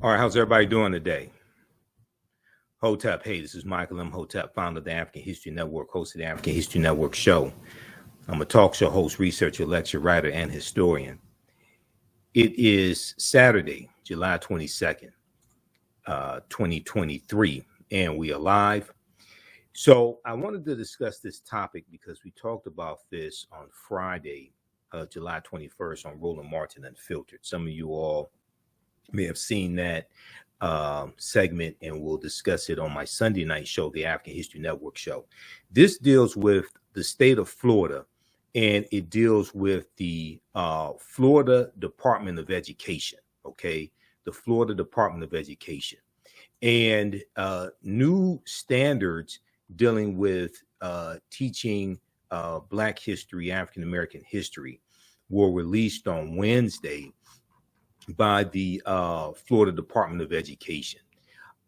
All right, how's everybody doing today? Hotep, hey, this is Michael Imhotep, founder of the African History Network, host of the African History Network show. I'm a talk show host, researcher, lecturer, writer, and historian. It is Saturday, July 22nd, 2023, and we are live. So I wanted to discuss this topic because we talked about this on Friday, July 21st on Roland Martin Unfiltered. Some of you all may have seen that segment, and we'll discuss it on my Sunday night show, the African History Network show. This deals with the state of Florida, and it deals with the Florida Department of Education, okay? The Florida Department of Education. And new standards dealing with teaching Black history, African-American history, were released on Wednesday by the Florida Department of Education.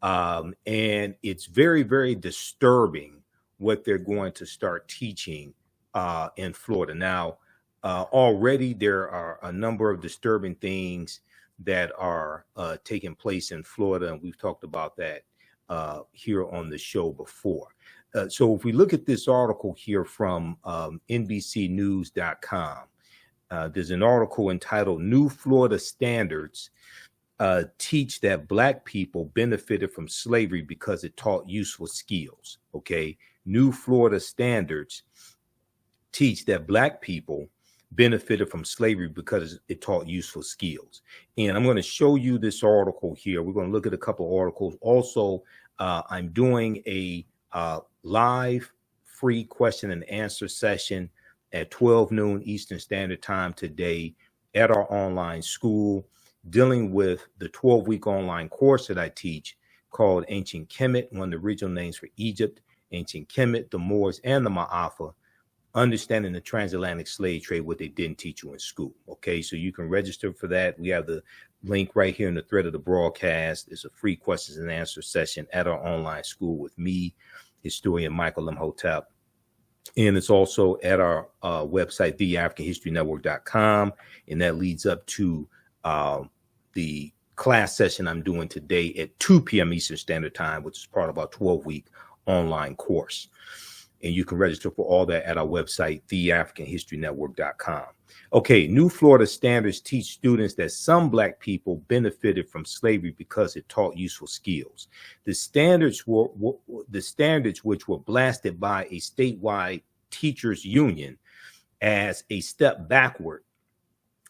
And it's very, very disturbing what they're going to start teaching in Florida. Now, already there are a number of disturbing things that are taking place in Florida, and we've talked about that here on the show before. So if we look at this article here from NBCnews.com, there's an article entitled "New Florida Standards Teach That Black People Benefited from Slavery Because It Taught Useful Skills." Okay, New Florida Standards teach that Black people benefited from slavery because it taught useful skills. And I'm going to show you this article here. We're going to look at a couple of articles. Also, I'm doing a live free question and answer session at 12 noon Eastern Standard Time today at our online school, dealing with the 12-week online course that I teach called Ancient Kemet, one of the original names for Egypt, Ancient Kemet, the Moors, and the Ma'afa, understanding the transatlantic slave trade, what they didn't teach you in school. Okay, so you can register for that. We have the link right here in the thread of the broadcast. It's a free questions and answer session at our online school with me, historian Michael Imhotep. And it's also at our website, TheAHNShow.com. And that leads up to the class session I'm doing today at 2 p.m. Eastern Standard Time, which is part of our 12-week online course. And you can register for all that at our website, TheAHNShow.com. Okay, New Florida Standards teach students that some Black people benefited from slavery because it taught useful skills. The standards which were blasted by a statewide teachers union as a step backward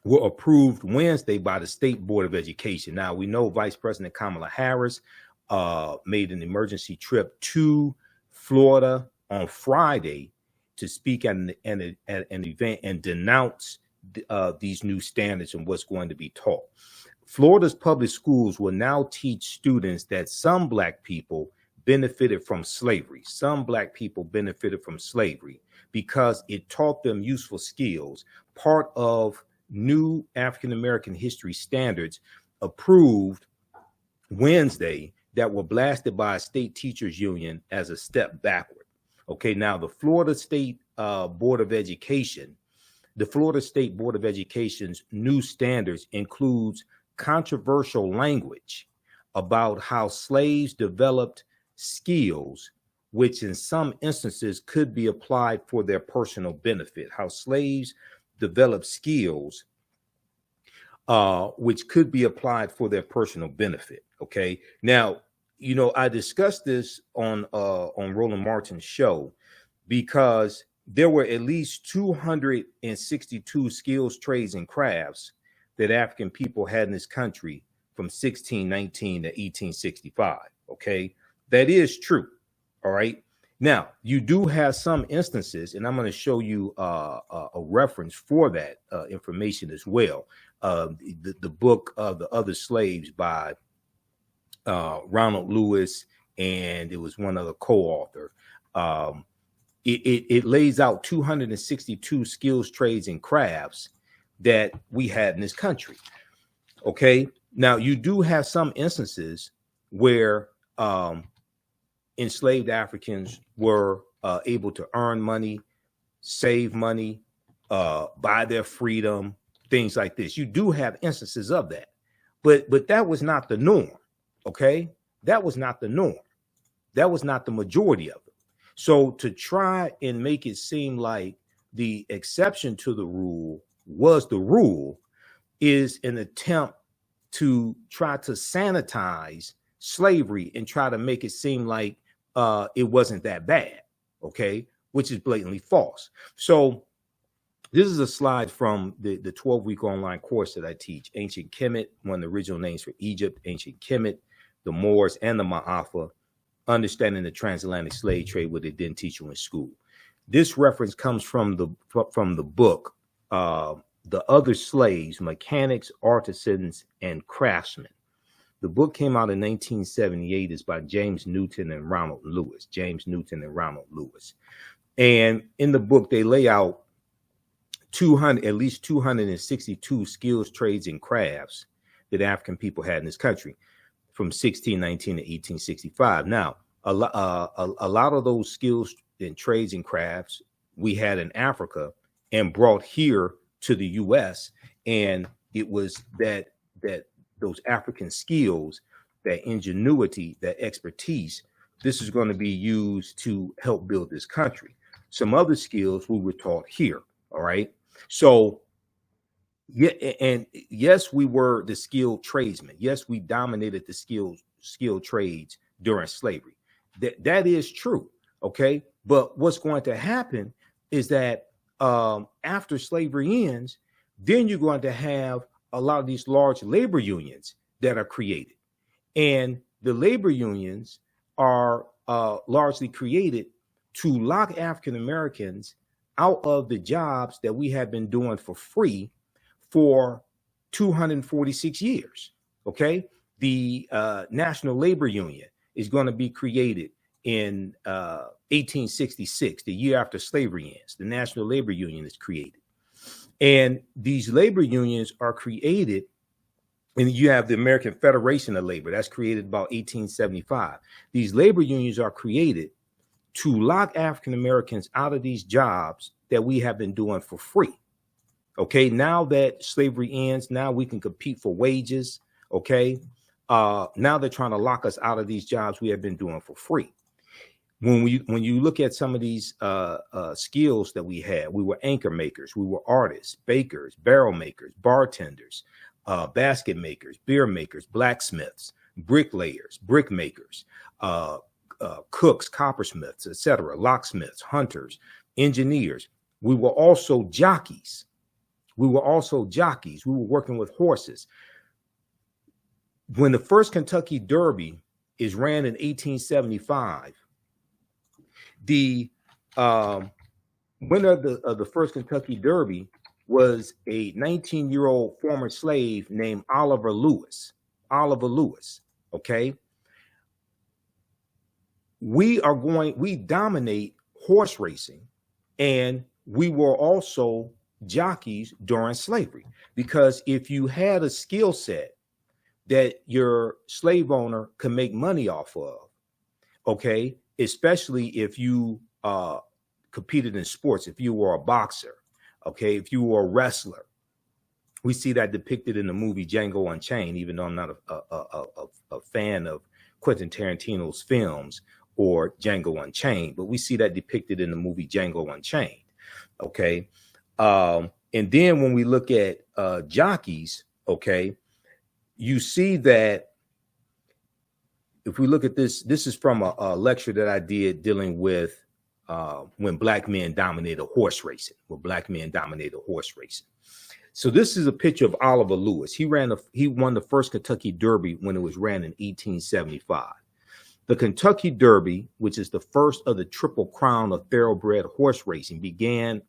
were approved Wednesday by the State Board of Education. Now, we know Vice President Kamala Harris made an emergency trip to Florida on Friday to speak at an event and denounce these new standards and what's going to be taught. Florida's public schools will now teach students that some Black people benefited from slavery. Some Black people benefited from slavery because it taught them useful skills, part of new African-American history standards approved Wednesday that were blasted by a state teachers union as a step backward. Okay, now the Florida State Board of Education, the Florida State Board of Education's new standards includes controversial language about how slaves developed skills, which in some instances could be applied for their personal benefit. How slaves develop skills, which could be applied for their personal benefit. Okay, now, you know, I discussed this on Roland Martin's show because there were at least 262 skills, trades, and crafts that African people had in this country from 1619 to 1865. Okay, that is true. All right. Now, you do have some instances, and I'm going to show you a reference for that information as well. The book of The Other Slaves by Ronald Lewis, and it was one other co-author. It lays out 262 skills, trades, and crafts that we had in this country. Okay, now you do have some instances where enslaved Africans were able to earn money, save money, buy their freedom, things like this. You do have instances of that. But that was not the norm. Okay, that was not the norm. That was not the majority of it. So to try and make it seem like the exception to the rule was the rule is an attempt to try to sanitize slavery and try to make it seem like it wasn't that bad, okay, which is blatantly false. So this is a slide from the 12-week online course that I teach, Ancient Kemet, one of the original names for Egypt, Ancient Kemet, the Moors, and the Ma'afa, understanding the transatlantic slave trade, what they didn't teach you in school. This reference comes from the book, The Other Slaves, Mechanics, Artisans, and Craftsmen. The book came out in 1978. It's by James Newton and Ronald Lewis. And in the book, they lay out at least 262 skills, trades, and crafts that African people had in this country from 1619 to 1865. Now, a lot of those skills and trades and crafts we had in Africa and brought here to the U.S. And it was that those African skills, that ingenuity, that expertise, this is going to be used to help build this country. Some other skills we were taught here. All right. So, yeah, and yes, we were the skilled tradesmen. Yes, we dominated the skilled trades during slavery. That is true. Okay. But what's going to happen is that after slavery ends, then you're going to have a lot of these large labor unions that are created. And the labor unions are largely created to lock African Americans out of the jobs that we have been doing for free for 246 years. Okay. The National Labor Union is going to be created in 1866, the year after slavery ends. The National Labor Union is created. And these labor unions are created, and you have the American Federation of Labor that's created about 1875. These labor unions are created to lock African Americans out of these jobs that we have been doing for free. Okay, now that slavery ends, now we can compete for wages. Okay, now they're trying to lock us out of these jobs we have been doing for free. When you look at some of these skills that we had, we were anchor makers, we were artists, bakers, barrel makers, bartenders, basket makers, beer makers, blacksmiths, bricklayers, brick makers, cooks, coppersmiths, etc., locksmiths, hunters, engineers. We were also jockeys. We were working with horses. When the first Kentucky Derby is ran in 1875, the winner of the first Kentucky Derby was a 19-year-old former slave named Oliver Lewis. Okay. We dominate horse racing, and we were also jockeys during slavery, because if you had a skill set that your slave owner could make money off of, okay, especially if you competed in sports, if you were a boxer, okay, if you were a wrestler. We see that depicted in the movie Django Unchained, even though I'm not a fan of Quentin Tarantino's films or Django Unchained, but we see that depicted in the movie Django Unchained, okay? And then when we look at jockeys, okay, you see that if we look at this, this is from a lecture that I did dealing with when black men dominated horse racing, So this is a picture of Oliver Lewis. He won the first Kentucky Derby when it was ran in 1875. The Kentucky Derby, which is the first of the Triple Crown of thoroughbred horse racing, began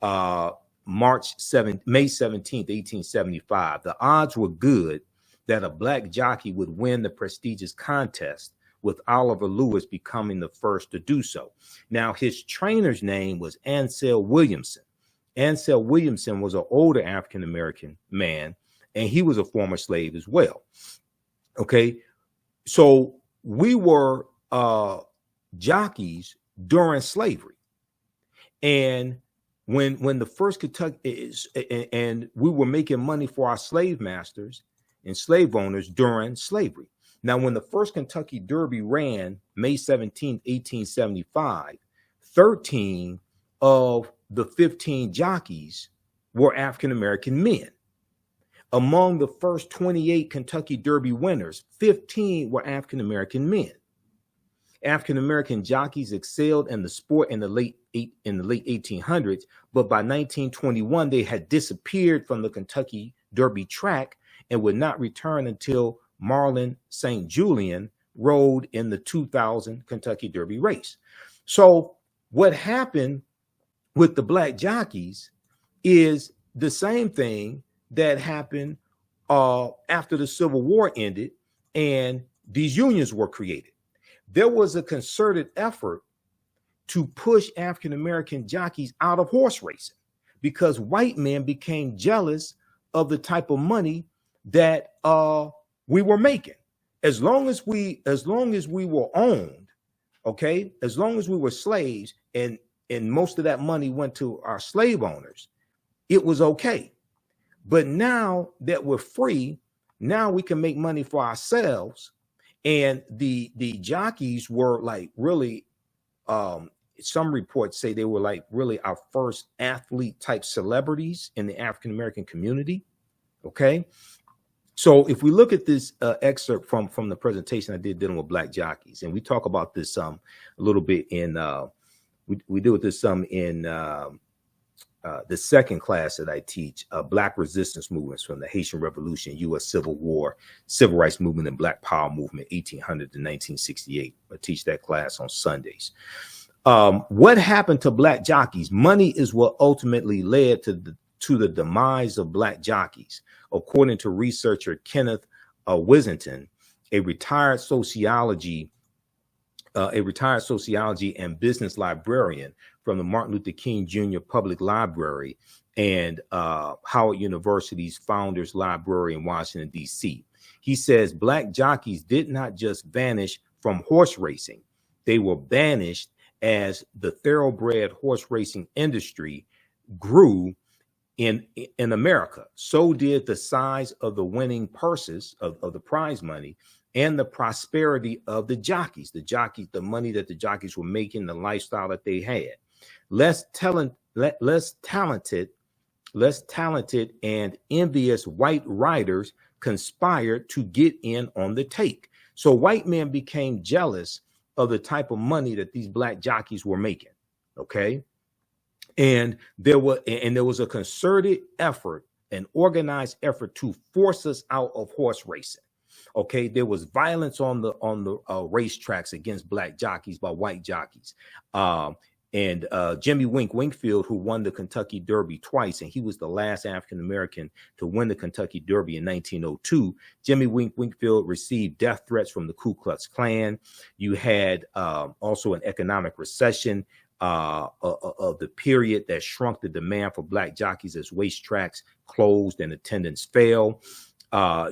May 17th, 1875. The odds were good that a black jockey would win the prestigious contest, with Oliver Lewis becoming the first to do so. Now, his trainer's name was Ansel Williamson. Ansel Williamson was an older African-American man, and he was a former slave as well. Okay, so we were jockeys during slavery. And when the first Kentucky is, and we were making money for our slave masters, and slave owners during slavery. Now, when the first Kentucky Derby ran May 17th, 1875, 13 of the 15 jockeys were African-American men. Among the first 28 Kentucky Derby winners, 15 were African-American men. African-American jockeys excelled in the sport in the late 1800s, but by 1921, they had disappeared from the Kentucky Derby track and would not return until Marlon St. Julian rode in the 2000 Kentucky Derby race. So what happened with the black jockeys is the same thing that happened after the Civil War ended and these unions were created. There was a concerted effort to push African-American jockeys out of horse racing because white men became jealous of the type of money that we were making. As long as we were owned, okay, as long as we were slaves and most of that money went to our slave owners, it was okay. But now that we're free, now we can make money for ourselves. And the jockeys were like really, some reports say they were like really our first athlete type celebrities in the African-American community. Okay. So if we look at this excerpt from the presentation I did dealing with black jockeys, and we talk about this a little bit in, we deal with this some in the second class that I teach, Black resistance movements from the Haitian Revolution, U.S. Civil War, Civil Rights Movement, and Black Power Movement, 1800 to 1968. I teach that class on Sundays. What happened to black jockeys? Money is what ultimately led to the demise of black jockeys, according to researcher Kenneth Wissington, a retired sociology and business librarian from the Martin Luther King Jr. Public Library and Howard University's Founders Library in Washington, D.C. He says black jockeys did not just vanish from horse racing. They were banished as the thoroughbred horse racing industry grew in America. So did the size of the winning purses of the prize money and the prosperity of the jockeys, the money that the jockeys were making, the lifestyle that they had. Less talented and envious white riders conspired to get in on the take. So white men became jealous of the type of money that these black jockeys were making. Okay. And there was a concerted effort, an organized effort to force us out of horse racing. Okay, there was violence on the racetracks against black jockeys by white jockeys. And Jimmy Winkfield, who won the Kentucky Derby twice, and he was the last African-American to win the Kentucky Derby in 1902. Jimmy Winkfield received death threats from the Ku Klux Klan. You had also an economic recession of the period that shrunk the demand for black jockeys as racetracks closed and attendance fell.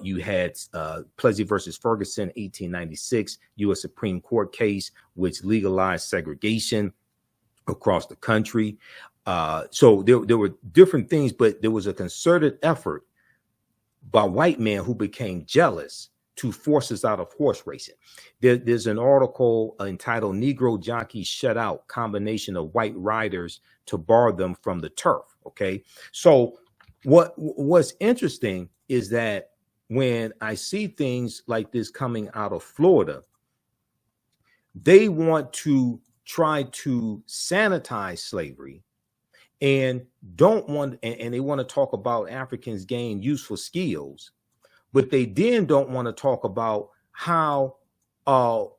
You had Plessy versus Ferguson, 1896, U.S. Supreme Court case, which legalized segregation across the country. So there were different things, but there was a concerted effort by white men who became jealous to force us out of horse racing. There's an article entitled "Negro Jockeys Shut Out: Combination of White Riders to Bar Them from the Turf." Okay, so what's interesting is that when I see things like this coming out of Florida, they want to try to sanitize slavery and they want to talk about Africans gain useful skills, but they then don't want to talk about how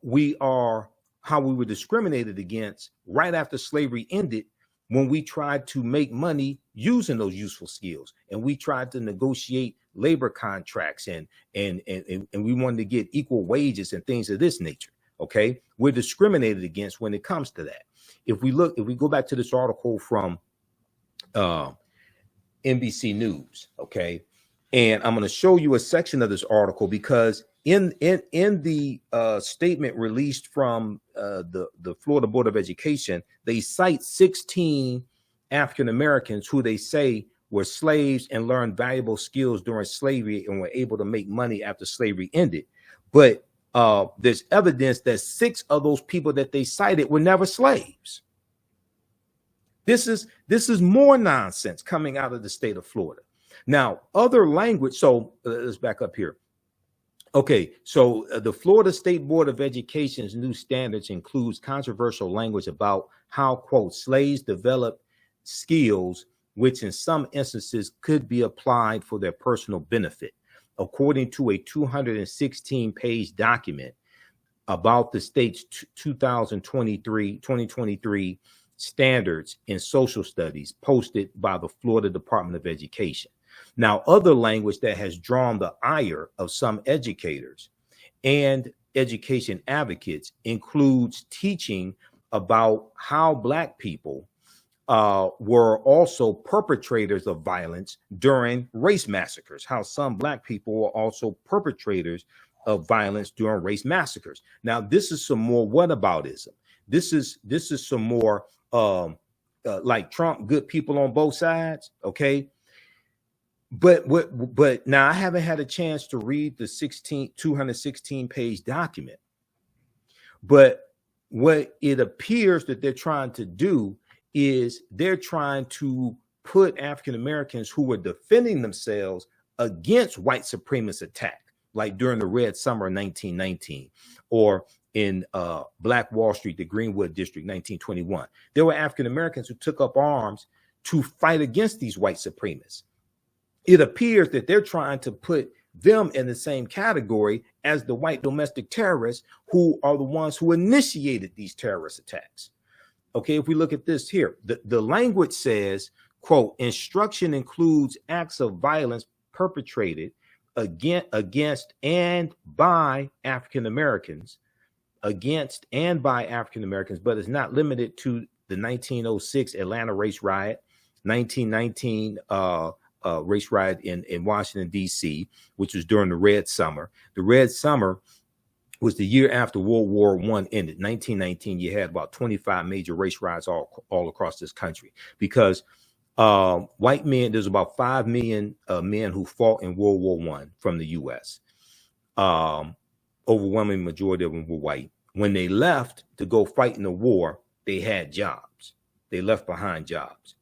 we were discriminated against right after slavery ended, when we tried to make money using those useful skills, and we tried to negotiate labor contracts and we wanted to get equal wages and things of this nature. Okay, we're discriminated against when it comes to that. If we go back to this article from NBC News, okay, and I'm going to show you a section of this article because in the statement released from the Florida Board of Education, they cite 16 African Americans who they say were slaves and learned valuable skills during slavery and were able to make money after slavery ended. But there's evidence that 6 of those people that they cited were never slaves. This is more nonsense coming out of the state of Florida. Now, other language. So let's back up here. Okay, so the Florida State Board of Education's new standards includes controversial language about how, quote, slaves developed skills which in some instances could be applied for their personal benefit. According to a 216-page document about the state's 2023 standards in social studies posted by the Florida Department of Education. Now, other language that has drawn the ire of some educators and education advocates includes teaching about how Black people were also perpetrators of violence during race massacres, how some Black people were also perpetrators of violence during race massacres. Now, this is some more whataboutism. This is some more like Trump, good people on both sides, okay? But now I haven't had a chance to read the 216-page document. But what it appears that they're trying to do is they're trying to put African Americans who were defending themselves against white supremacist attack, like during the Red Summer of 1919, or in Black Wall Street, the Greenwood District, 1921. There were African Americans who took up arms to fight against these white supremacists. It appears that they're trying to put them in the same category as the white domestic terrorists who are the ones who initiated these terrorist attacks. Okay, if we look at this here, the language says, quote, instruction includes acts of violence perpetrated against and by African Americans, but is not limited to the 1906 Atlanta race riot, 1919 race riot in Washington, D.C., which was during the Red Summer. The Red Summer was the year after World War I ended. 1919, you had about 25 major race riots all across this country because white men, there's about 5 million men who fought in World War I from the U.S. Overwhelming majority of them were white. When they left to go fight in the war, they had jobs. They left behind jobs.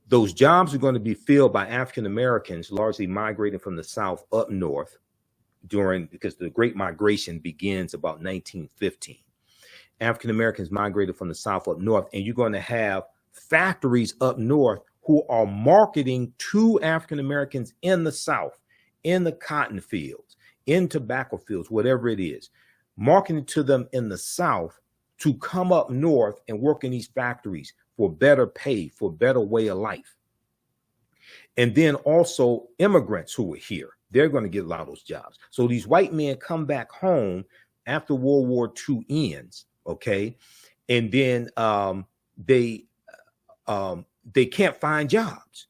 Those jobs are going to be filled by African Americans, largely migrating from the South up north because the Great Migration begins about 1915. African Americans migrated from the South up north, and you're going to have factories up north who are marketing to African Americans in the South, in the cotton fields, in tobacco fields, whatever it is, marketing to them in the South to come up north and work in these factories for better pay, for better way of life. And then also immigrants who were here, they're going to get a lot of those jobs. So these white men come back home after World War II ends, okay? And then they can't find jobs,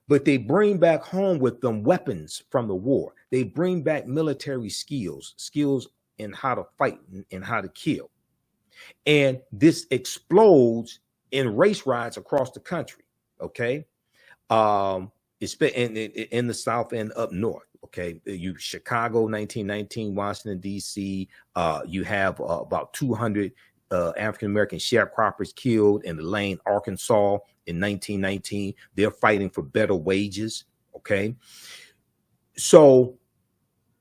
but they bring back home with them weapons from the war. They bring back military skills in how to fight and how to kill. And this explodes in race riots across the country, okay? It's in the South and up north, okay? You Chicago, 1919, Washington, D.C. You have about 200 African-American sharecroppers killed in Lane, Arkansas in 1919. They're fighting for better wages, okay? So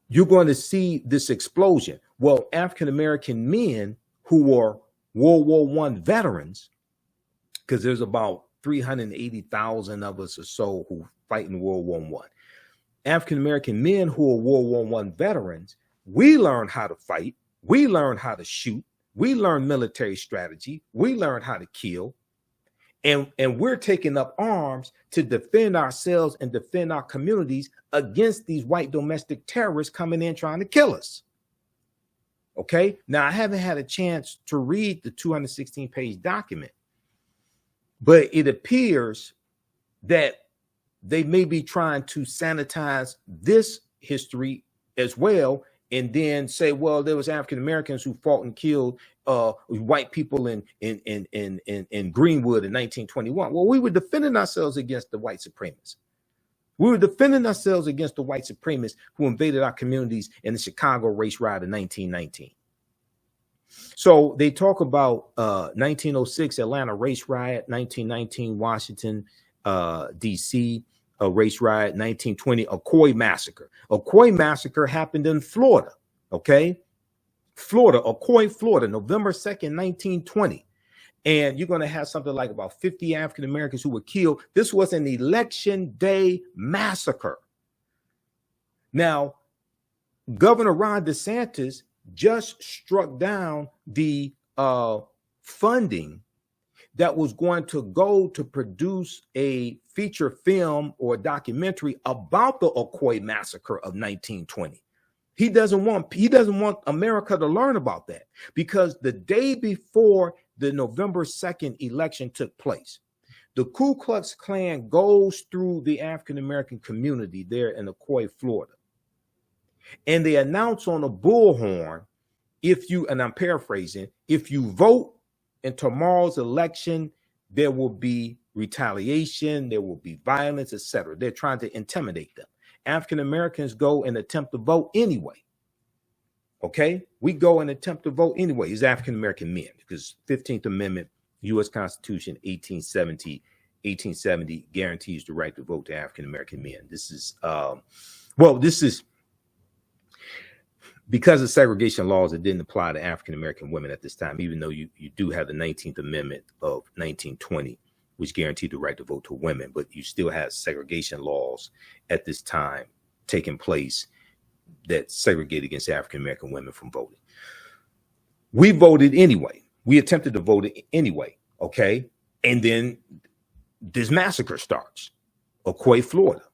you're going to see this explosion. Well, African-American men who were World War I veterans, because there's about 380,000 of us or so who fight in World War I. African-American men who are World War I veterans, we learn how to fight, we learn how to shoot, we learn military strategy, we learn how to kill, and we're taking up arms to defend ourselves and defend our communities against these white domestic terrorists coming in trying to kill us. Okay, now I haven't had a chance to read the 216-page document, but it appears that they may be trying to sanitize this history as well and then say, well, there was African Americans who fought and killed white people in Greenwood in 1921. Well, we were defending ourselves against the white supremacists. We were defending ourselves against the white supremacists who invaded our communities in the Chicago race riot of 1919. So they talk about 1906 Atlanta race riot, 1919 Washington, D.C. a race riot, 1920 Ocoee massacre. Ocoee massacre happened in Florida, okay? Florida, Ocoee, Florida, November 2nd, 1920. And you're going to have something like about 50 African Americans who were killed. This was an election day massacre. Now, Governor Ron DeSantis just struck down the funding that was going to go to produce a feature film or documentary about the Ocoee massacre of 1920. He doesn't want America to learn about that, because the day before the November 2nd election took place, the Ku Klux Klan goes through the African American community there in Ocoee, Florida, and they announce on a bullhorn, and I'm paraphrasing, if you vote in tomorrow's election, there will be retaliation, there will be violence, etc. They're trying to intimidate them. African Americans go and attempt to vote anyway. Okay, we go and attempt to vote anyway. It's African American men, because 15th Amendment, U.S. Constitution, 1870 guarantees the right to vote to African American men. This is because of segregation laws that didn't apply to African American women at this time, even though you do have the 19th Amendment of 1920, which guaranteed the right to vote to women, but you still have segregation laws at this time taking place that segregate against African American women from voting. We voted anyway. We attempted to vote anyway, okay? And then this massacre starts, Ocoee, Florida.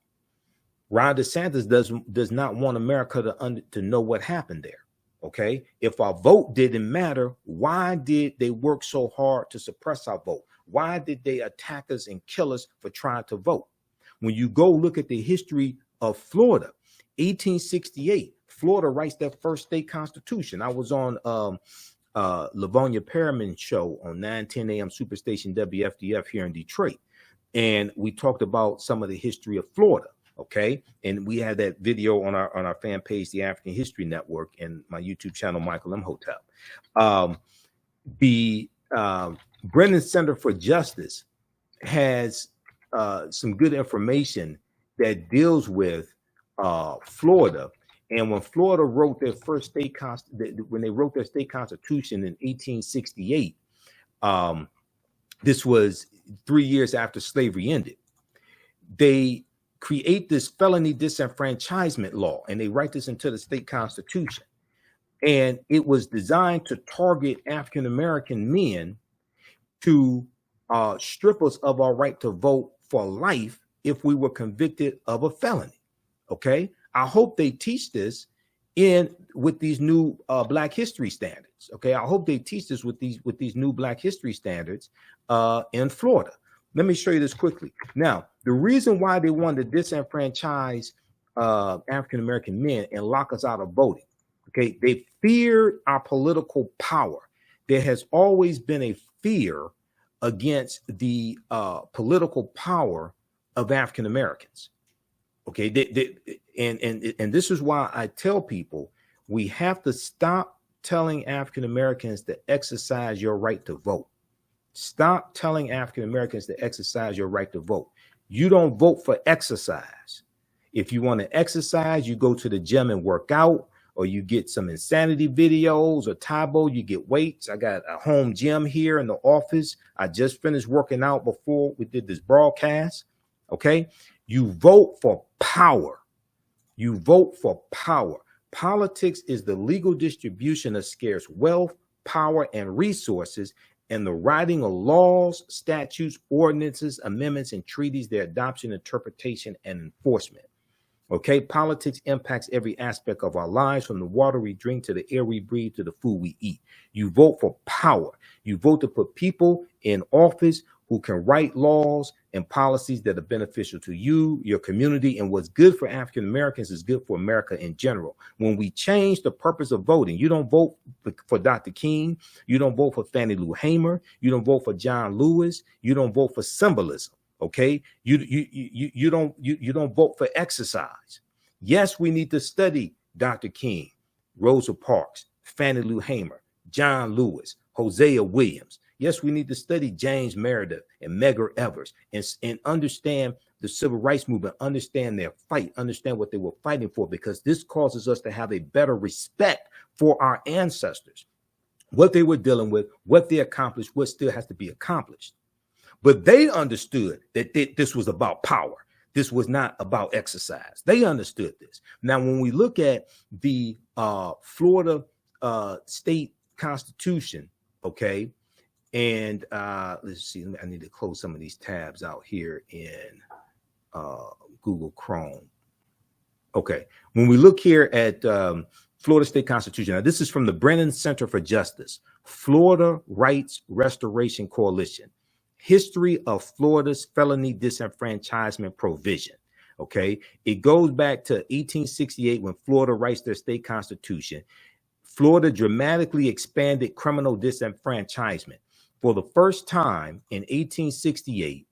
Ron DeSantis does not want America to know what happened there, okay? If our vote didn't matter, why did they work so hard to suppress our vote? Why did they attack us and kill us for trying to vote? When you go look at the history of Florida, 1868, Florida writes their first state constitution. I was on Lavonia Perriman's show on 9:10 a.m. Superstation WFDF here in Detroit, and we talked about some of the history of Florida. Okay, and we had that video on our fan page, the African History Network, and my YouTube channel, Michael Imhotep. The Brennan Center for Justice has some good information that deals with Florida. And when Florida wrote their first when they wrote their state constitution in 1868, this was 3 years after slavery ended. They create this felony disenfranchisement law, and they write this into the state constitution. And it was designed to target African American men to strip us of our right to vote for life if we were convicted of a felony. Okay, I hope they teach this with these new Black History standards. Okay, I hope they teach this with these new Black History standards in Florida. Let me show you this quickly. Now, the reason why they wanted to disenfranchise African American men and lock us out of voting, okay, they feared our political power. There has always been a fear against the political power of African Americans. Okay, and this is why I tell people we have to stop telling African Americans to exercise your right to vote. Stop telling African Americans to exercise your right to vote. You don't vote for exercise. If you want to exercise, you go to the gym and work out, or you get some insanity videos, or Tybo, you get weights. I got a home gym here in the office. I just finished working out before we did this broadcast. Okay, you vote for power. You vote for power. Politics is the legal distribution of scarce wealth, power, and resources, and the writing of laws, statutes, ordinances, amendments, and treaties, their adoption, interpretation, and enforcement. Okay, politics impacts every aspect of our lives, from the water we drink to the air we breathe to the food we eat. You vote for power. You vote to put people in office who can write laws, and policies that are beneficial to you, your community, and what's good for African Americans is good for America in general. When we change the purpose of voting, you don't vote for Dr. King, you don't vote for Fannie Lou Hamer, you don't vote for John Lewis, you don't vote for symbolism. Okay, you don't vote for exercise. Yes, we need to study Dr. King, Rosa Parks, Fannie Lou Hamer, John Lewis, Hosea Williams. Yes, we need to study James Meredith and Medgar Evers and understand the civil rights movement, understand their fight, understand what they were fighting for, because this causes us to have a better respect for our ancestors, what they were dealing with, what they accomplished, what still has to be accomplished. But they understood that this was about power. This was not about exercise. They understood this. Now, when we look at the Florida state constitution, okay, and let's see, I need to close some of these tabs out here in Google Chrome. Okay, when we look here at Florida State Constitution, now this is from the Brennan Center for Justice, Florida Rights Restoration Coalition. History of Florida's felony disenfranchisement provision. Okay, it goes back to 1868 when Florida writes their state constitution. Florida dramatically expanded criminal disenfranchisement. For the first time in 1868,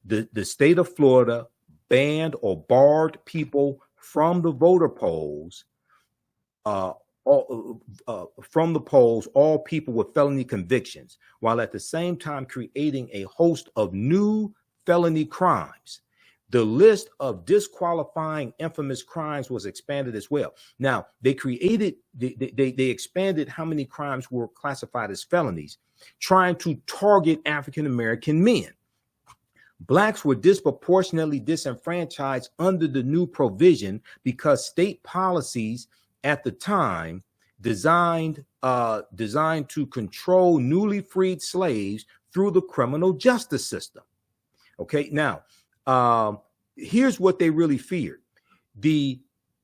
the state of Florida banned or barred people from the voter polls, from the polls, all people with felony convictions, while at the same time creating a host of new felony crimes. The list of disqualifying infamous crimes was expanded as well. Now, they expanded how many crimes were classified as felonies, trying to target African-American men. Blacks were disproportionately disenfranchised under the new provision because state policies at the time designed to control newly freed slaves through the criminal justice system. Okay, now here's what they really feared. The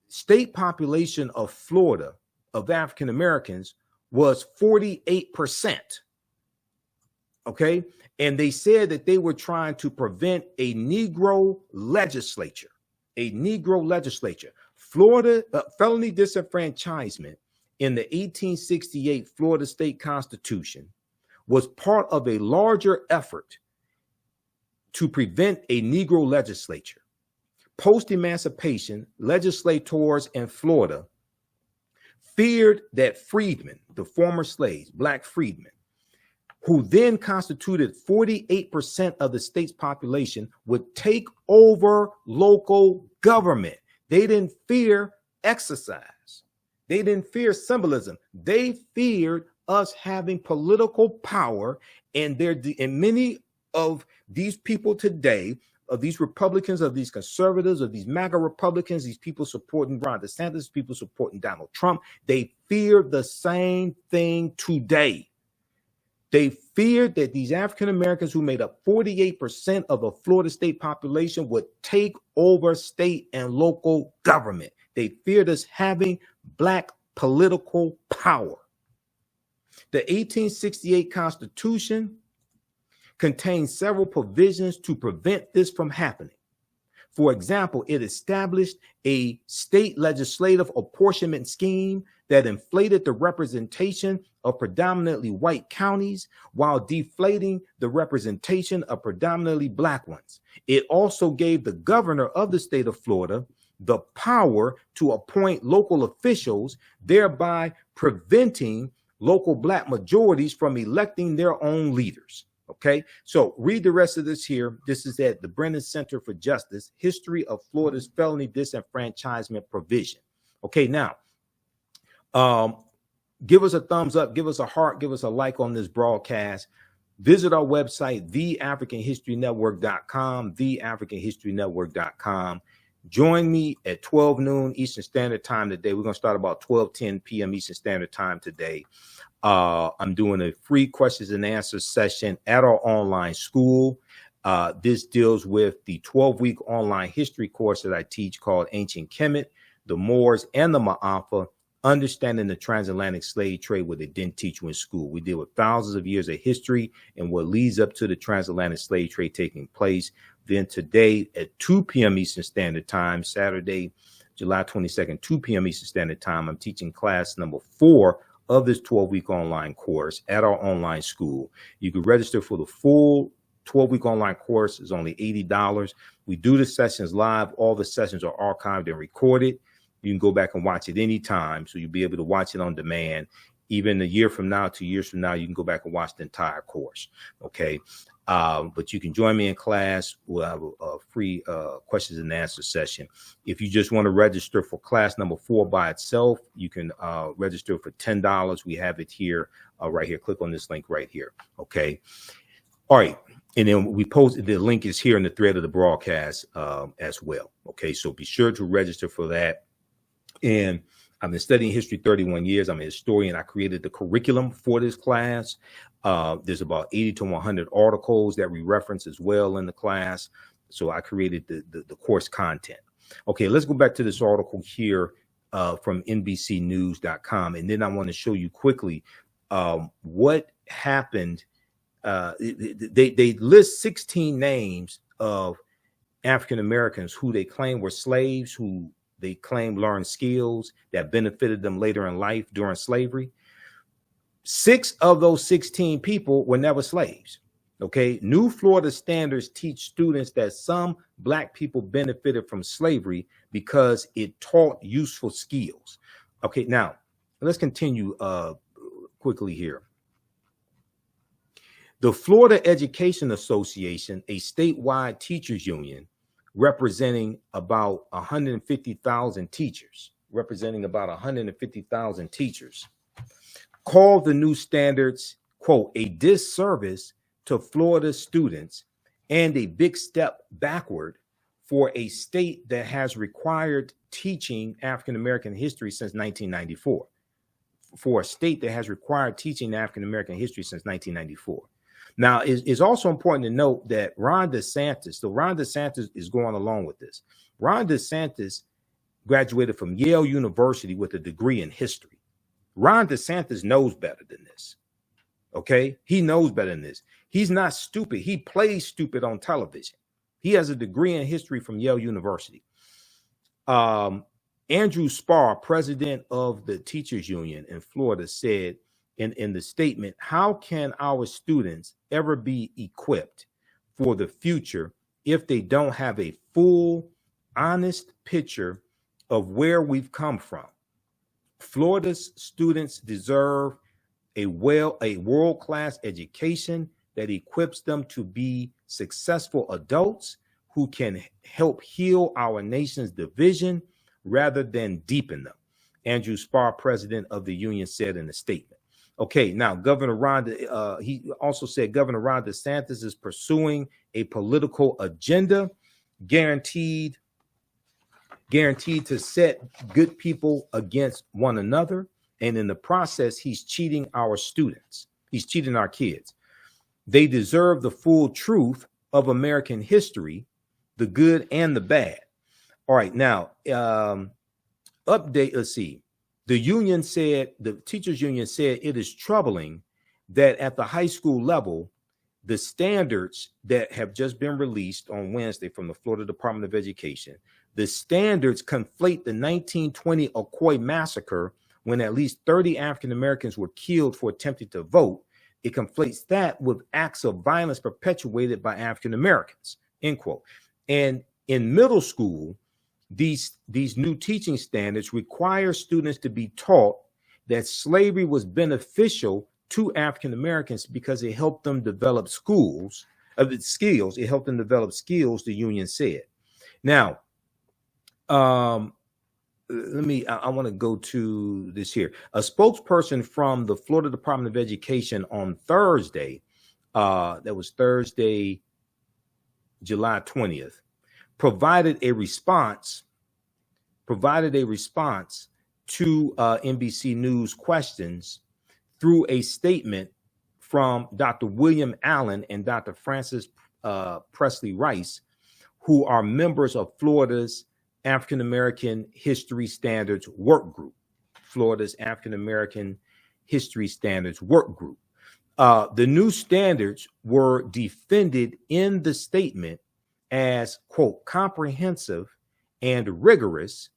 state population of Florida of African Americans was 48%. Okay, and they said that they were trying to prevent a Negro legislature. Florida felony disenfranchisement in the 1868 Florida State Constitution was part of a larger effort to prevent a Negro legislature. Post-emancipation, legislators in Florida feared that freedmen, the former slaves, black freedmen, who then constituted 48% of the state's population, would take over local government. They didn't fear exercise. They didn't fear symbolism. They feared us having political power, and many of these people today, of these Republicans, of these conservatives, of these MAGA Republicans, these people supporting Ron DeSantis, people supporting Donald Trump, they fear the same thing today. They feared that these African Americans, who made up 48% of the Florida state population, would take over state and local government. They feared us having black political power. The 1868 Constitution contains several provisions to prevent this from happening. For example, it established a state legislative apportionment scheme that inflated the representation of predominantly white counties while deflating the representation of predominantly black ones. It also gave the governor of the state of Florida the power to appoint local officials, thereby preventing local black majorities from electing their own leaders. Okay, so read the rest of this here. This is at the Brennan Center for Justice, History of Florida's Felony Disenfranchisement Provision. Okay, now, give us a thumbs up, give us a heart, give us a like on this broadcast. Visit our website, TheAfricanHistoryNetwork.com, TheAfricanHistoryNetwork.com. Join me at 12 noon Eastern Standard Time today. We're going to start about 12:10 p.m. Eastern Standard Time today. I'm doing a free questions and answers session at our online school. This deals with the 12-week online history course that I teach called Ancient Kemet, the Moors, and the Ma'afa, Understanding the Transatlantic Slave Trade, what they didn't teach you in school. We deal with thousands of years of history and what leads up to the transatlantic slave trade taking place. Then today at 2 p.m. Eastern Standard Time, Saturday, July 22nd, 2 p.m. Eastern Standard Time, I'm teaching class number 4 of this 12-week online course at our online school. You can register for the full 12-week online course. Is only $80. We do the sessions live. All the sessions are archived and recorded. You can go back and watch it anytime, so you'll be able to watch it on demand. Even a year from now, 2 years from now, you can go back and watch the entire course. Okay. But you can join me in class. We'll have a free questions and answer session. If you just want to register for class number 4 by itself, you can register for $10. We have it here, right here. Click on this link right here. Okay. All right. And then we posted, the link is here in the thread of the broadcast as well. Okay. So be sure to register for that. And I've been studying history 31 years. I'm a historian. I created the curriculum for this class. There's about 80 to 100 articles that we reference as well in the class. So I created the course content. Okay, let's go back to this article here from NBCnews.com. And then I want to show you quickly what happened. They list 16 names of African Americans who they claim were slaves, who they claim learned skills that benefited them later in life during slavery. 6 of those 16 people were never slaves. Okay. New Florida standards teach students that some Black people benefited from slavery because it taught useful skills. Okay. Now let's continue quickly here. The Florida Education Association, a statewide teachers union, representing about 150,000 teachers, called the new standards, quote, a disservice to Florida students and a big step backward for a state that has required teaching African-American history since 1994. For a state that has required teaching African-American history since 1994. Now, it's also important to note that Ron DeSantis is going along with this. Ron DeSantis graduated from Yale University with a degree in history. Ron DeSantis knows better than this. Okay? He knows better than this. He's not stupid. He plays stupid on television. He has a degree in history from Yale University. Andrew Spar, president of the teachers union in Florida, said in the statement, how can our students ever be equipped for the future if they don't have a full, honest picture of where we've come from? Florida's students deserve a world-class education that equips them to be successful adults who can help heal our nation's division rather than deepen them. Andrew Spar, president of the union, said in a statement. Okay, now he also said Governor Ron DeSantis is pursuing a political agenda guaranteed to set good people against one another. And in the process, he's cheating our students. He's cheating our kids. They deserve the full truth of American history, the good and the bad. All right, now, update, let's see. The teachers union said it is troubling that at the high school level, the standards that have just been released on Wednesday from the Florida Department of Education, the standards conflate the 1920 Ocoee massacre, when at least 30 African Americans were killed for attempting to vote. It conflates that with acts of violence perpetuated by African Americans, end quote. And in middle school, these new teaching standards require students to be taught that slavery was beneficial to African Americans because it helped them develop skills. It helped them develop skills, the union said. Now, I want to go to this here. A spokesperson from the Florida Department of Education on Thursday, that was Thursday, July 20th, provided a response to NBC News questions through a statement from Dr. William Allen and Dr. Francis Presley Rice, who are members of Florida's African American History Standards Work Group. Florida's African American History Standards Work Group. The new standards were defended in the statement as, quote, comprehensive and rigorous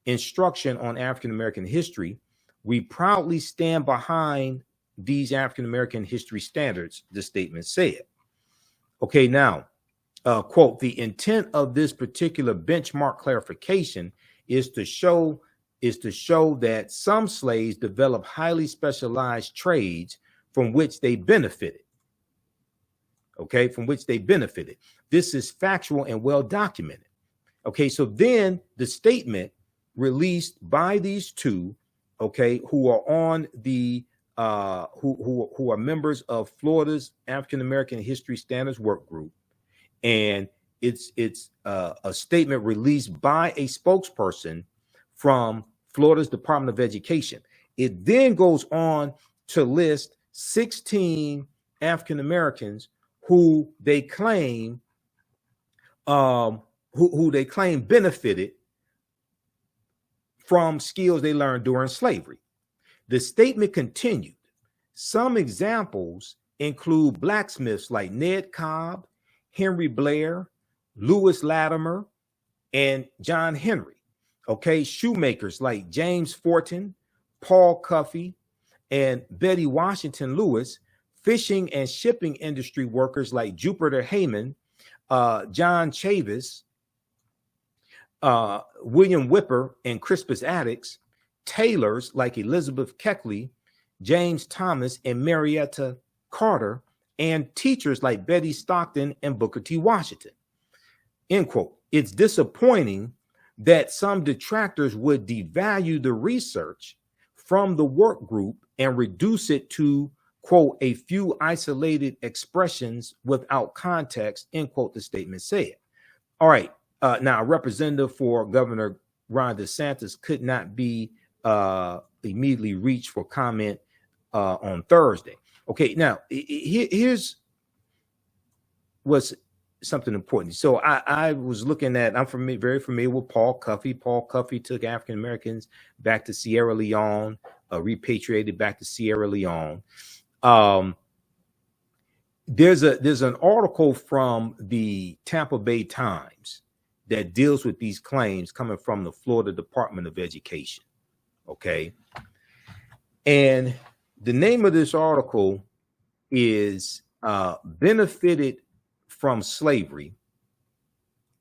instruction on African-American history, we proudly stand behind these African-American history standards, the statement said. Okay, now, quote, the intent of this particular benchmark clarification is to show that some slaves develop highly specialized trades from which they benefited. Okay, from which they benefited. This is factual and well documented. Okay, so then the statement released by these two, okay, who are on the who are members of Florida's African American History Standards Work Group, and it's a statement released by a spokesperson from Florida's Department of Education. It then goes on to list 16 African Americans who they claim who they claim benefited from skills they learned during slavery. The statement continued. Some examples include blacksmiths like Ned Cobb, Henry Blair, Lewis Latimer, and John Henry. Okay, shoemakers like James Fortin, Paul Cuffey, and Betty Washington Lewis, fishing and shipping industry workers like Jupiter Heyman, John Chavis, William Whipper, and Crispus Attucks, tailors like Elizabeth Keckley, James Thomas, and Marietta Carter, and teachers like Betty Stockton and Booker T. Washington. End quote. It's disappointing that some detractors would devalue the research from the work group and reduce it to, quote, a few isolated expressions without context, end quote, the statement said. All right. Now, a representative for Governor Ron DeSantis could not be immediately reached for comment on Thursday. Okay, now here's what's something important. So I was looking at, I'm very familiar with Paul Cuffey. Paul Cuffey took African Americans back to Sierra Leone, repatriated back to Sierra Leone. There's an article from the Tampa Bay Times that deals with these claims coming from the Florida Department of Education. Okay. And the name of this article is Benefited from Slavery.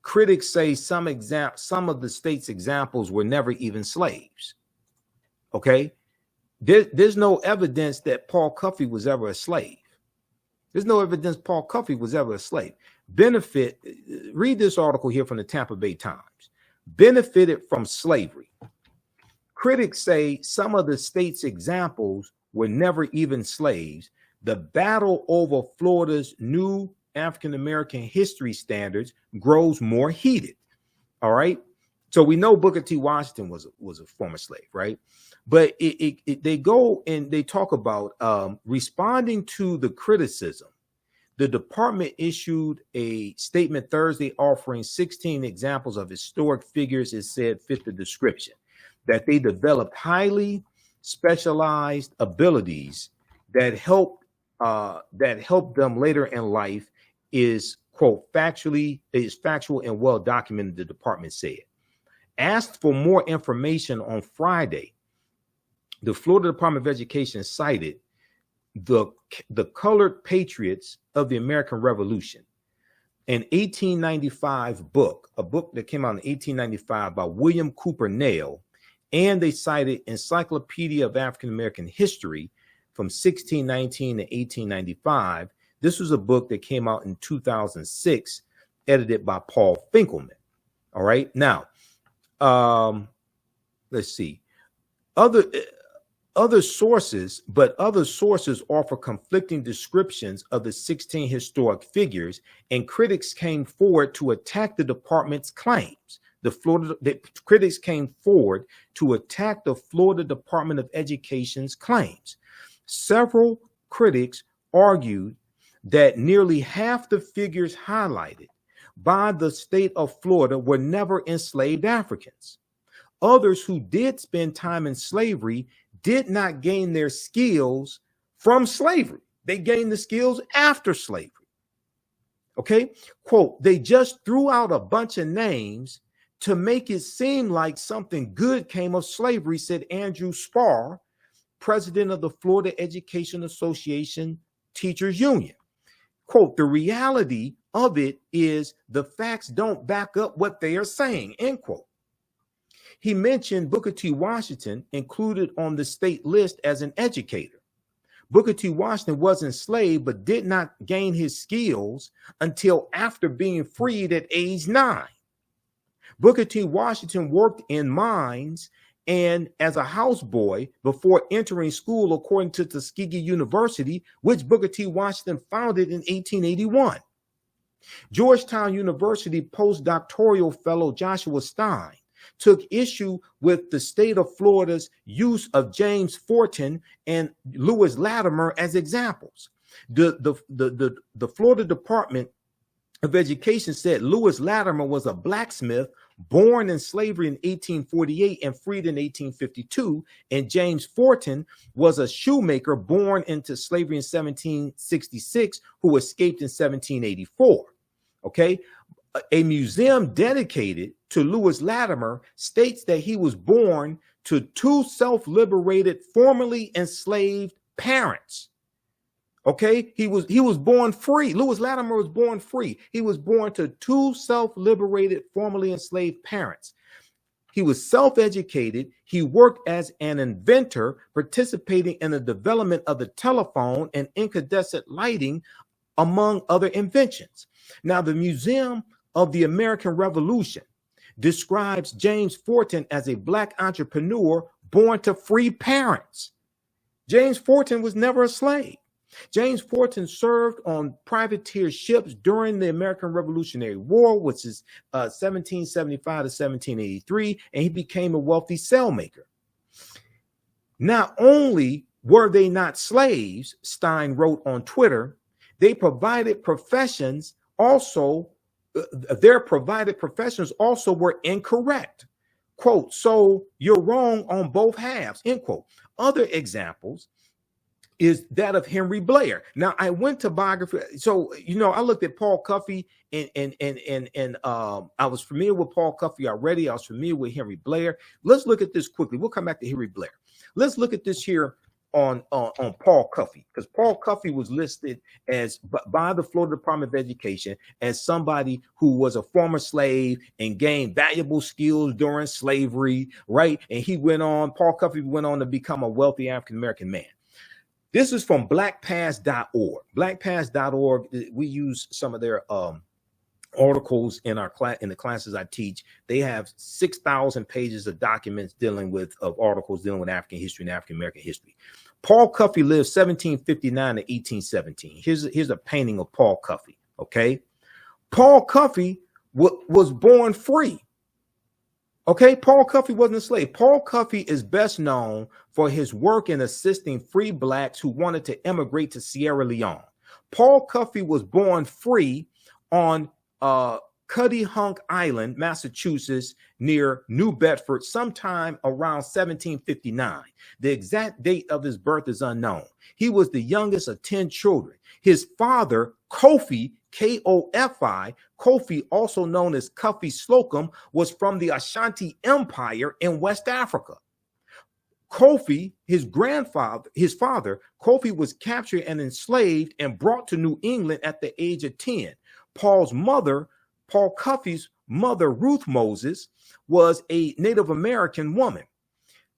Critics say some of the state's examples were never even slaves. Okay. There's no evidence that Paul Cuffey was ever a slave. There's no evidence Paul Cuffey was ever a slave. Read this article here from the Tampa Bay Times. Benefited from slavery. Critics say some of the state's examples were never even slaves. The battle over Florida's new African American history standards grows more heated. All right. So we know Booker T. Washington was a former slave, right? But they go and they talk about responding to the criticism. The department issued a statement Thursday offering 16 examples of historic figures it said fit the description, that they developed highly specialized abilities that helped them later in life is, quote, factual and well documented, the department said. Asked for more information on Friday, the Florida Department of Education cited the Colored Patriots of the American Revolution, an 1895 book, a book that came out in 1895 by William Cooper Nell, and they cited Encyclopedia of African American History from 1619 to 1895. This was a book that came out in 2006, edited by Paul Finkelman. All right. Now, let's see. Other sources offer conflicting descriptions of the 16 historic figures, and critics came forward to attack the department's claims. Critics came forward to attack the Florida Department of Education's claims. Several critics argued that nearly half the figures highlighted by the state of Florida were never enslaved Africans. Others who did spend time in slavery did not gain their skills from slavery. They gained the skills after slavery. Okay, quote, they just threw out a bunch of names to make it seem like something good came of slavery, said Andrew Spar, president of the Florida Education Association Teachers Union. Quote, the reality of it is the facts don't back up what they are saying, end quote. He mentioned Booker T. Washington included on the state list as an educator. Booker T. Washington was enslaved, but did not gain his skills until after being freed at age 9. Booker T. Washington worked in mines and as a houseboy before entering school, according to Tuskegee University, which Booker T. Washington founded in 1881. Georgetown University postdoctoral fellow Joshua Stein took issue with the state of Florida's use of James Forten and Lewis Latimer as examples. The Florida Department of Education said Lewis Latimer was a blacksmith born in slavery in 1848 and freed in 1852, and James Forten was a shoemaker born into slavery in 1766 who escaped in 1784. Okay, a museum dedicated to Lewis Latimer states that he was born to two self-liberated, formerly enslaved parents. Okay, he was born free. Lewis Latimer was born free. He was born to two self-liberated, formerly enslaved parents. He was self-educated. He worked as an inventor, participating in the development of the telephone and incandescent lighting, among other inventions. Now, the Museum of the American Revolution describes James Forten as a black entrepreneur born to free parents. James Forten was never a slave. James Forten served on privateer ships during the American Revolutionary War, which is 1775 to 1783, and he became a wealthy sailmaker. Not only were they not slaves, Stein wrote on Twitter, they provided professions also, their provided professions also were incorrect. Quote, so you're wrong on both halves, end quote. Other examples is that of Henry Blair. Now, I went to biography. So, I looked at Paul Cuffey and I was familiar with Paul Cuffey already. I was familiar with Henry Blair. Let's look at this quickly. We'll come back to Henry Blair. Let's look at this here on Paul Cuffey, because Paul Cuffey was listed as by the Florida Department of Education as somebody who was a former slave and gained valuable skills during slavery, right? And Paul Cuffey went on to become a wealthy African-American man. This is from blackpast.org. Blackpast.org, we use some of their articles in our class, in the classes I teach. They have 6,000 pages of documents of articles dealing with African history and African American history. Paul Cuffey lived 1759 to 1817. Here's a painting of Paul Cuffey. Okay, Paul Cuffey was born free. Okay, Paul Cuffey wasn't a slave. Paul Cuffey is best known for his work in assisting free blacks who wanted to immigrate to Sierra Leone. Paul Cuffey was born free on Cuttyhunk Island, Massachusetts, near New Bedford, sometime around 1759. The exact date of his birth is unknown. He was the youngest of 10 children. His father, Kofi, Kofi, Kofi, also known as Cuffy Slocum, was from the Ashanti Empire in West Africa. Kofi, his father, Kofi was captured and enslaved and brought to New England at the age of 10. Paul Cuffey's mother, Ruth Moses, was a Native American woman.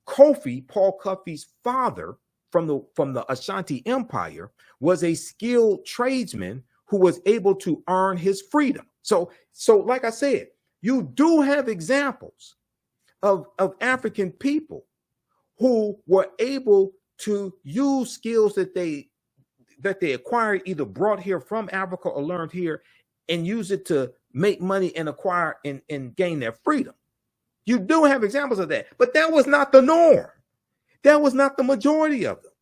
Kofi, Paul Cuffey's father from the Ashanti Empire, was a skilled tradesman who was able to earn his freedom. So like I said, you do have examples of African people who were able to use skills that they acquired, either brought here from Africa or learned here, and use it to make money and acquire and gain their freedom. You do have examples of that, but that was not the norm. That was not the majority of them.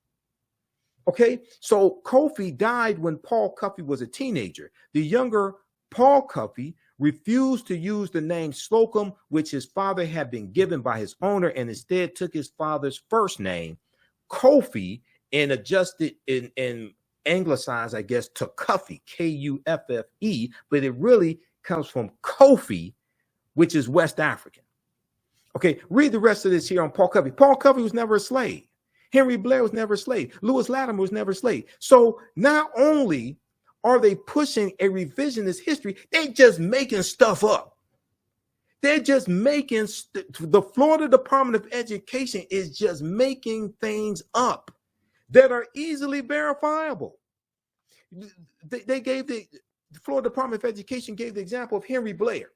Okay, so Kofi died when Paul Cuffey was a teenager. The younger Paul Cuffey refused to use the name Slocum, which his father had been given by his owner, and instead took his father's first name, Kofi, and adjusted and anglicized, I guess, to Cuffy, Kuffe, but it really comes from Kofi, which is West African. Okay, read the rest of this here on Paul Covey. Paul Covey was never a slave. Henry Blair was never a slave. Lewis Latimer was never a slave. So not only are they pushing a revisionist history, they just making stuff up. They're just making, the Florida Department of Education is just making things up that are easily verifiable. They gave the Florida Department of Education gave the example of Henry Blair.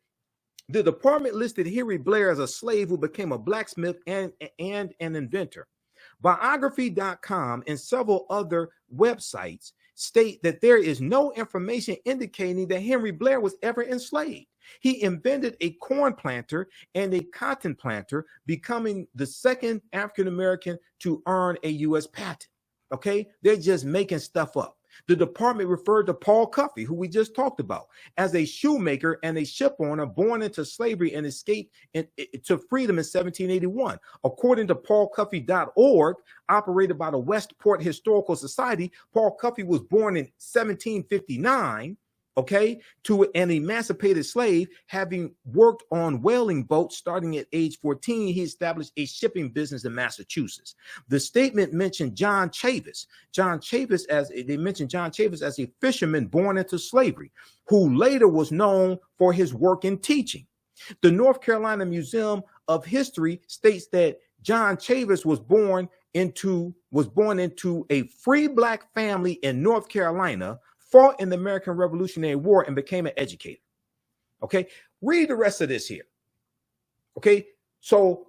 The department listed Henry Blair as a slave who became a blacksmith and an inventor. Biography.com and several other websites state that there is no information indicating that Henry Blair was ever enslaved. He invented a corn planter and a cotton planter, becoming the second African American to earn a U.S. patent. Okay, they're just making stuff up. The department referred to Paul Cuffey, who we just talked about, as a shoemaker and a ship owner born into slavery and escaped to freedom in 1781. According to paulcuffey.org, operated by the Westport Historical Society, Paul Cuffey was born in 1759, okay, to an emancipated slave. Having worked on whaling boats starting at age 14, he established a shipping business in Massachusetts. The statement mentioned John Chavis. They mentioned John Chavis as a fisherman born into slavery, who later was known for his work in teaching. The North Carolina Museum of History states that John Chavis was born into a free black family in North Carolina, fought in the American Revolutionary War, and became an educator. Okay, read the rest of this here. Okay, so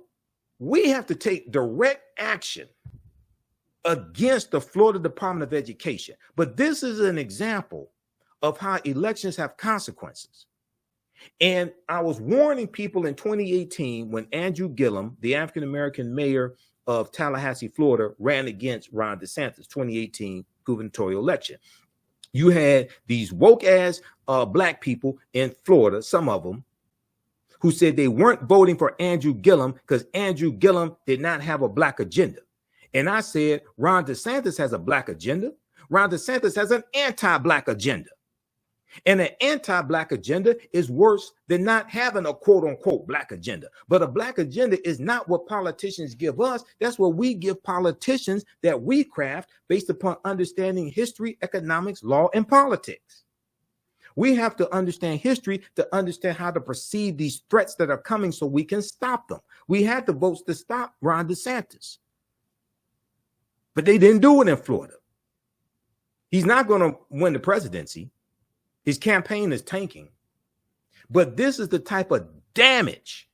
we have to take direct action against the Florida Department of Education. But this is an example of how elections have consequences. And I was warning people in 2018 when Andrew Gillum, the African American mayor of Tallahassee, Florida, ran against Ron DeSantis, 2018 gubernatorial election. You had these woke ass black people in Florida, some of them, who said they weren't voting for Andrew Gillum because Andrew Gillum did not have a black agenda. And I said, Ron DeSantis has a black agenda. Ron DeSantis has an anti-black agenda. And an anti-black agenda is worse than not having a quote unquote black agenda. But a black agenda is not what politicians give us. That's what we give politicians that we craft based upon understanding history, economics, law, and politics. We have to understand history to understand how to perceive these threats that are coming so we can stop them. We had the votes to stop Ron DeSantis, but they didn't do it in Florida. He's not going to win the presidency. His campaign is tanking. But this is the type of damage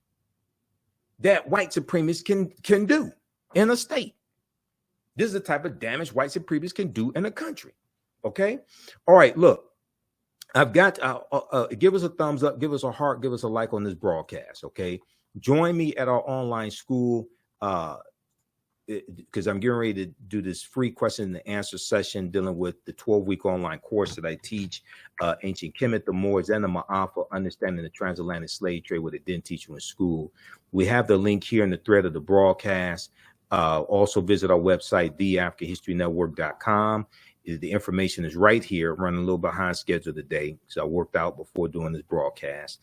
that white supremacists can do in a state. This is the type of damage white supremacists can do in a country. Okay? All right, look. I've got, give us a thumbs up, give us a heart, give us a like on this broadcast, okay? Join me at our online school, because I'm getting ready to do this free question and answer session dealing with the 12-week online course that I teach, Ancient Kemet, the Moors, and the Ma'afa, Understanding the Transatlantic Slave Trade, what it didn't teach you in school. We have the link here in the thread of the broadcast. Also visit our website, theafricanhistorynetwork.com. The information is right here. Running a little behind schedule today, so I worked out before doing this broadcast.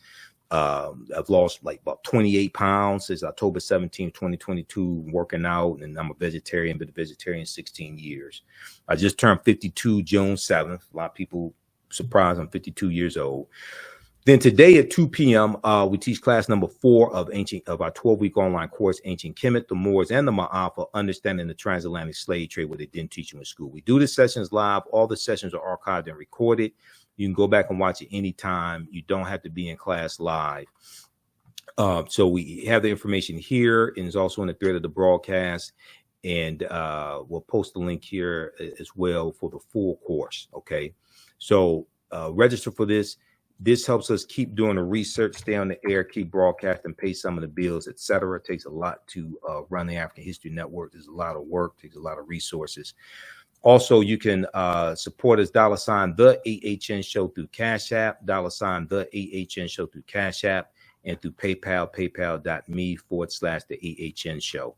I've lost like about 28 pounds since October 17, 2022, working out, and I'm a vegetarian, been a vegetarian 16 years. I just turned 52 June 7th. A lot of people surprised I'm 52 years old. Then today at 2 p.m., we teach class number 4 of our 12-week online course, Ancient Kemet, the Moors, and the Ma'afa, Understanding the Transatlantic Slave Trade, what they didn't teach you in school. We do the sessions live. All the sessions are archived and recorded. You can go back and watch it anytime. You don't have to be in class live. So we have the information here, and it's also in the thread of the broadcast. And we'll post the link here as well for the full course. Okay. So register for this. This helps us keep doing the research, stay on the air, keep broadcasting, pay some of the bills, etc. It takes a lot to run the African History Network. There's a lot of work, takes a lot of resources. Also, you can support us, $ the AHN Show through Cash App, $ the AHN Show through Cash App, and through PayPal, paypal.me/the AHN Show.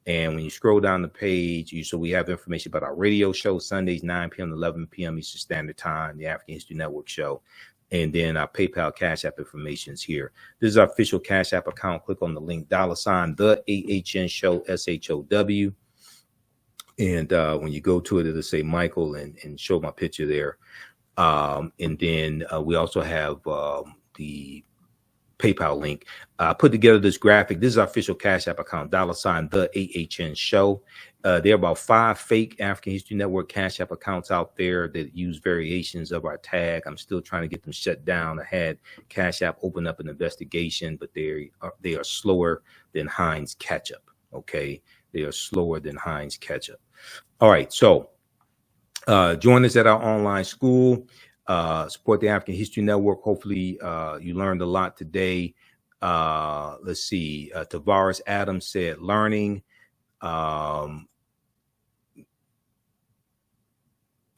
And when you scroll down the page, so we have information about our radio show, Sundays, 9 p.m. to 11 p.m. Eastern Standard Time, the African History Network show. And then our PayPal Cash App information is here. This is our official Cash App account. Click on the link, $ TheAHNShow, SHOW. And when you go to it, it'll say Michael and show my picture there. And then we also have the PayPal link. Put together this graphic. This is our official Cash App account, $ TheAHNShow. There are about 5 fake African History Network Cash App accounts out there that use variations of our tag. I'm still trying to get them shut down. I had Cash App open up an investigation, but they are slower than Heinz ketchup. Okay, they are slower than Heinz ketchup. All right, so join us at our online school. Support the African History Network. Hopefully you learned a lot today. Let's see. Tavares Adams said learning.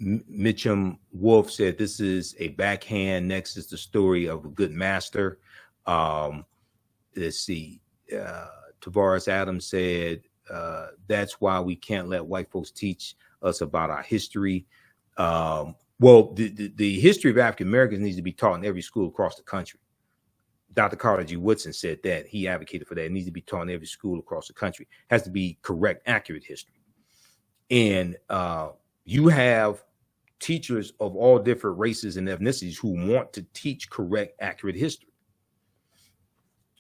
Mitchum Wolf said this is a backhand. Next is the story of a good master. Let's see. Tavares Adams said that's why we can't let white folks teach us about our history. Well, the history of African Americans needs to be taught in every school across the country. Dr. Carter G. Woodson said that. He advocated for that. It needs to be taught in every school across the country. It has to be correct, accurate history. And you have teachers of all different races and ethnicities who want to teach correct, accurate history.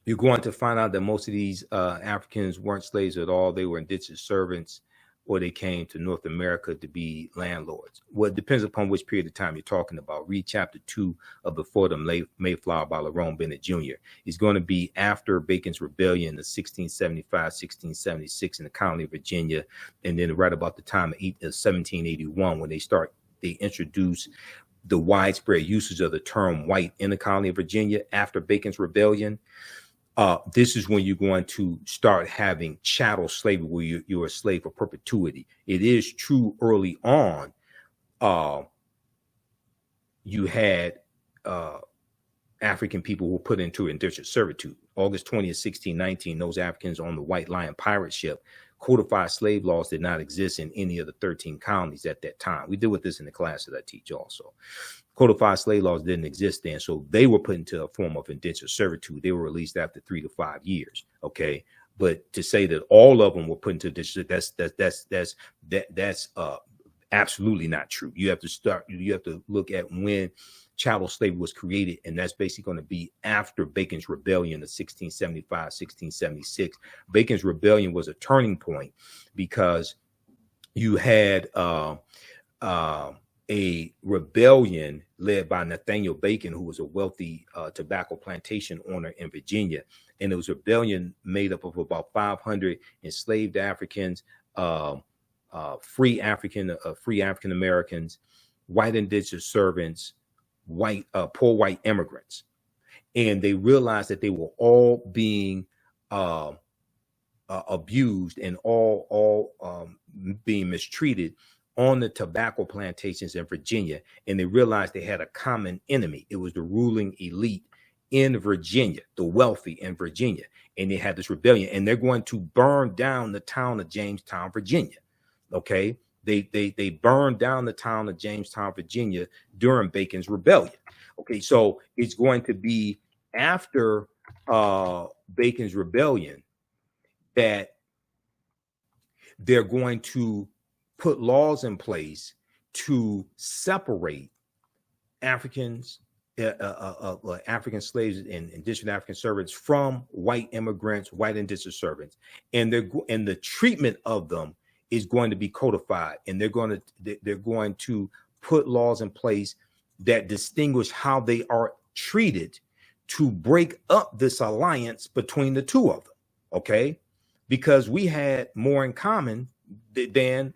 You're going to find out that most of these Africans weren't slaves at all. They were indentured servants, or they came to North America to be landlords. Well, it depends upon which period of time you're talking about. Read chapter 2 of Before the Mayflower by Lerone Bennett Jr. It's going to be after Bacon's Rebellion in 1675, 1676 in the colony of Virginia, and then right about the time of 1781 when they introduce the widespread usage of the term white in the colony of Virginia after Bacon's Rebellion. This is when you're going to start having chattel slavery, where you're a slave for perpetuity. It is true early on. You had African people who were put into indentured servitude. August 20th, 1619, those Africans on the White Lion pirate ship. Codified slave laws did not exist in any of the 13 colonies at that time. We deal with this in the class that I teach also. Codified slave laws didn't exist then, so they were put into a form of indentured servitude. They were released after 3 to 5 years. Okay, but to say that all of them were put into indentured, that's absolutely not true. You have to look at when chattel slavery was created, and that's basically going to be after Bacon's Rebellion of 1675, 1676. Bacon's Rebellion was a turning point because you had a rebellion led by Nathaniel Bacon, who was a wealthy tobacco plantation owner in Virginia. And it was a rebellion made up of about 500 enslaved Africans, free African Americans, white indentured servants, poor white immigrants. And they realized that they were all being abused and all being mistreated on the tobacco plantations in Virginia, and they realized they had a common enemy. It was the ruling elite in Virginia, the wealthy in Virginia, and they had this rebellion, and they're going to burn down the town of Jamestown, Virginia. Okay, they burned down the town of Jamestown, Virginia during Bacon's Rebellion. Okay, so it's going to be after Bacon's Rebellion that they're going to put laws in place to separate Africans, African slaves and indentured African servants from white immigrants, white indentured servants, and the treatment of them is going to be codified, and they're going to put laws in place that distinguish how they are treated to break up this alliance between the two of them. Okay, because we had more in common than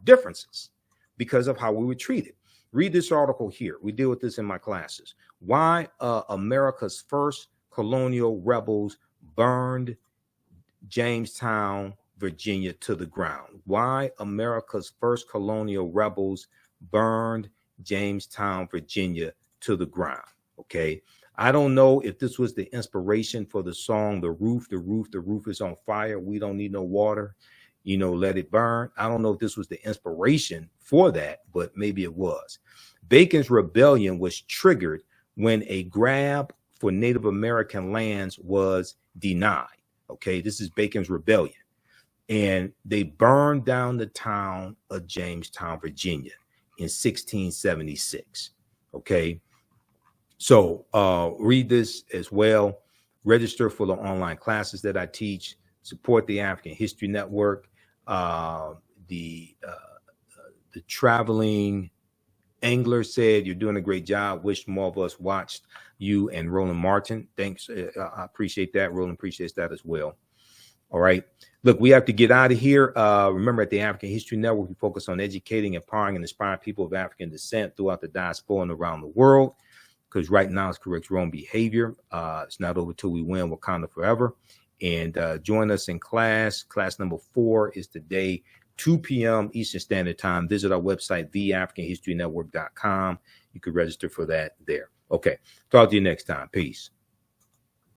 differences because of how we were treated. Read this article here. We deal with this in my classes. Why America's first colonial rebels burned Jamestown, Virginia to the ground. Why America's first colonial rebels burned Jamestown, Virginia to the ground. Okay. I don't know if this was the inspiration for the song, the roof is on fire. We don't need no water, let it burn. I don't know if this was the inspiration for that, but maybe it was. Bacon's rebellion was triggered when a grab for Native American lands was denied. Okay, this is Bacon's rebellion. And they burned down the town of Jamestown, Virginia in 1676. Okay. So read this as well. Register for the online classes that I teach. Support the African History Network. The traveling angler said, you're doing a great job. Wish more of us watched you and Roland Martin. Thanks. I appreciate that. Roland appreciates that as well. All right. Look, we have to get out of here. Remember, at the African History Network, we focus on educating, empowering, and inspiring people of African descent throughout the diaspora and around the world. Because right now it's correct wrong behavior. It's not over till we win Wakanda forever. And join us in class. Class number 4 is today, 2 p.m. Eastern Standard Time. Visit our website, TheAHNShow.com. You can register for that there. Okay. Talk to you next time. Peace.